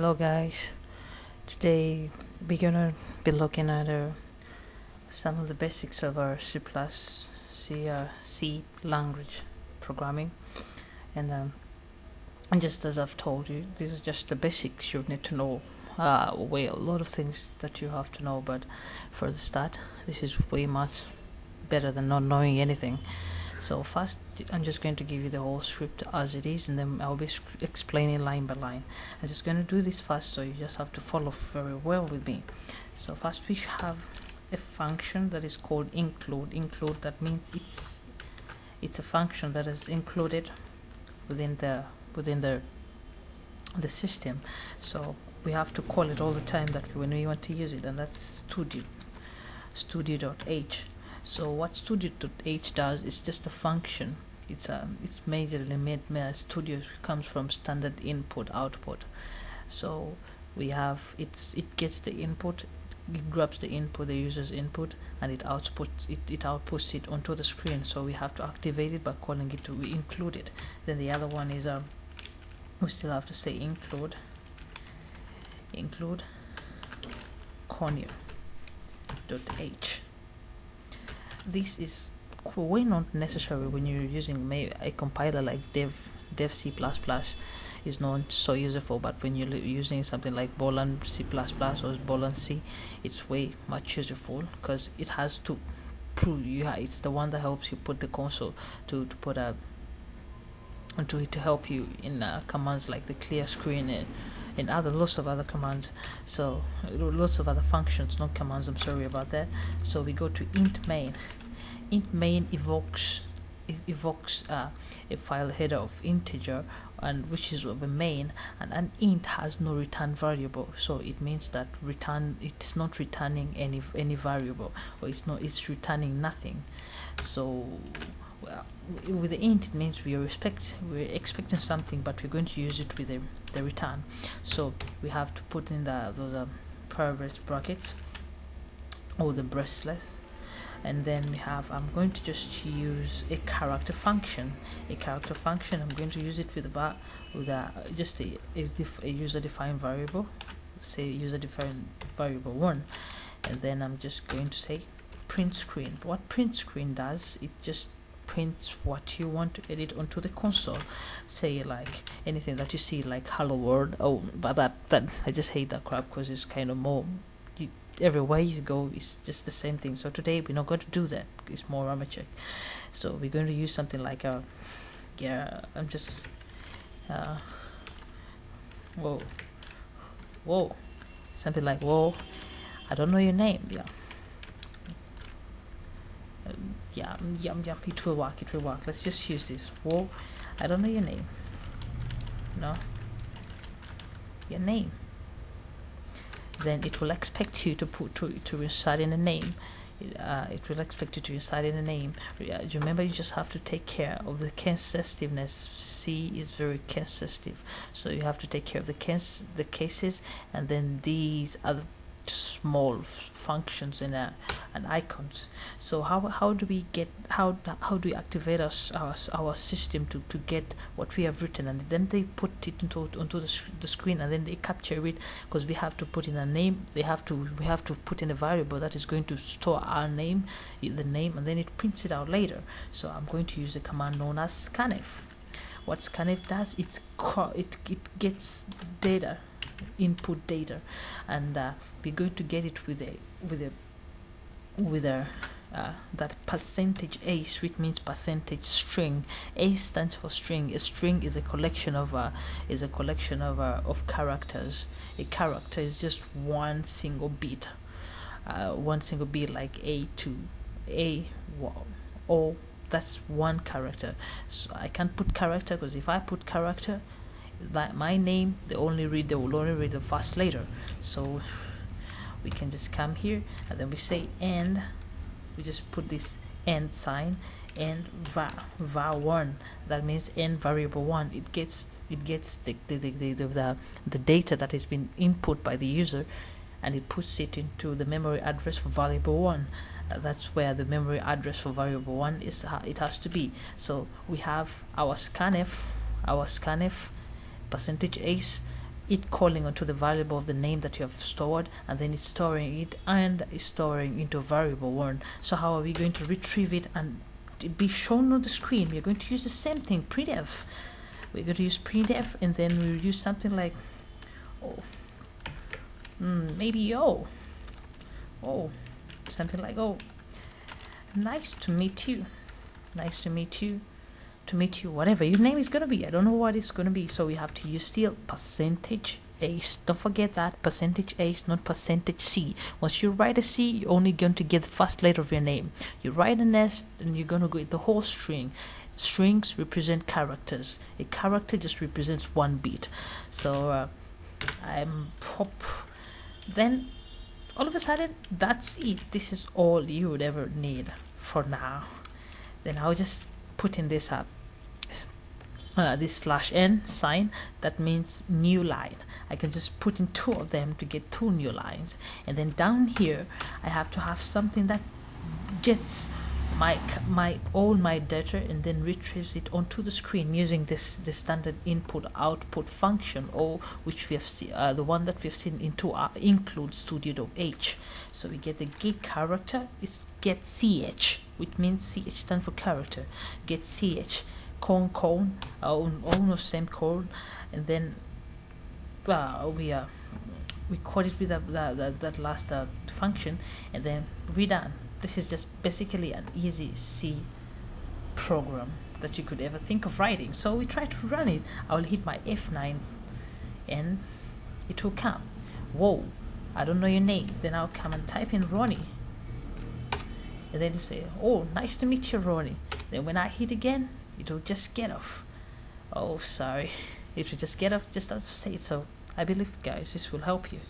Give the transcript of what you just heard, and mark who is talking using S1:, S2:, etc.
S1: Hello guys, today we're gonna be looking at some of the basics of our C language programming, and just as I've told you, this is just the basics you need to know. A lot of things that you have to know, but for the start, this is way much better than not knowing anything. So first, I'm just going to give you the whole script as it is, and then I'll be explaining line by line. I'm just going to do this fast, so you just have to follow very well with me. So first, we have a function that is called include. Include, that means it's a function that is included within the system. So we have to call it all the time when we want to use it, and that's studio.h. So what studio.h does is just a function. It's majorly made. Studio comes from standard input output. So we have it gets the input, it grabs the input, the user's input, and it outputs it onto the screen. So we have to activate it by calling it to include it. Then the other one is we still have to say include conio.h. This is way not necessary when you're using a compiler like dev C++ is not so useful, but when you're using something like Bolan C++ or Bolan C, it's way much useful because it has to prove it's the one that helps you put the console to help you in commands like the clear screen and lots of other commands. So lots of other functions, not commands, I'm sorry about that. So we go to int main. Int main evokes a file header of integer, and which is of a main, and an int has no return variable, so it means that it's not returning any variable, or it's returning nothing. So with the int, it means we're expecting something, but we're going to use it with the return. So we have to put in those paragraph brackets or the bracelets, and then we have, I'm going to just use a character function. I'm going to use it with just a user-defined variable, say user-defined variable 1, and then I'm just going to say print screen. What print screen does, it just prints what you want to edit onto the console. Say like anything that you see, like hello world. But that I just hate that crap because it's kind of more. Everywhere you go, it's just the same thing. So today we're not going to do that. It's more amateur. So we're going to use something like whoa, something like whoa, I don't know your name. It will work. Let's just use this. Whoa, I don't know your name. No, your name. Then it will expect you to insert in a name. It will expect you to insert in a name. Remember, you just have to take care of the case-sensitiveness. C is very case-sensitive, so you have to take care of the cases, and then these other small functions and icons. So how do we activate our system to get what we have written, and then they put it onto the screen, and then they capture it, because we have to put in a name. We have to put in a variable that is going to store our name, the name, and then it prints it out later. So I'm going to use a command known as scanf. What scanf does, it gets data, input data, and we're going to get it with that percentage ace, which means percentage string. A stands for string. A string is a collection of characters. A character is just one single bit, like A to A O. That's one character. So I can't put character, because if I put character, that my name, they will only read the first letter. So we can just come here, and then we say and. We just put this and sign, and var1. That means n variable 1. It gets the data that has been input by the user, and it puts it into the memory address for variable 1. That's where the memory address for variable 1 is. It has to be. So we have our scanf percentage ace it calling onto the variable of the name that you have stored, and then it's storing it and it's storing into a variable one. So how are we going to retrieve it and it be shown on the screen? We're going to use the same thing, printf. We're going to use printf, and then we'll use something like maybe something like nice to meet you, nice to meet you, to meet you, whatever your name is going to be. I don't know what it's going to be, so we have to use still percentage ace. Don't forget that, percentage ace, not percentage c. Once you write a c, you're only going to get the first letter of your name. You write an s, then you're going to get the whole string. Strings represent characters. A character just represents one bit. So then all of a sudden, that's it. This is all you would ever need for now. Then I'll just put in this up, this /n sign, that means new line. I can just put in 2 of them to get 2 new lines. And then down here, I have to have something that gets all my data and then retrieves it onto the screen using the standard input output function, or which we have seen, the one that we've seen into our include studio.h. So we get the get character, it's get ch, which means ch stands for character. Get ch colon of semicolon, and then we code it with that last function, and then we're done. This is just basically an easy C program that you could ever think of writing. So we try to run it. I will hit my F9 and it will come. Whoa, I don't know your name. Then I'll come and type in Ronnie. And then you say, oh, nice to meet you, Ronnie. Then when I hit again, it will just get off. Oh, sorry. It will just get off just as I say it. So I believe, guys, this will help you.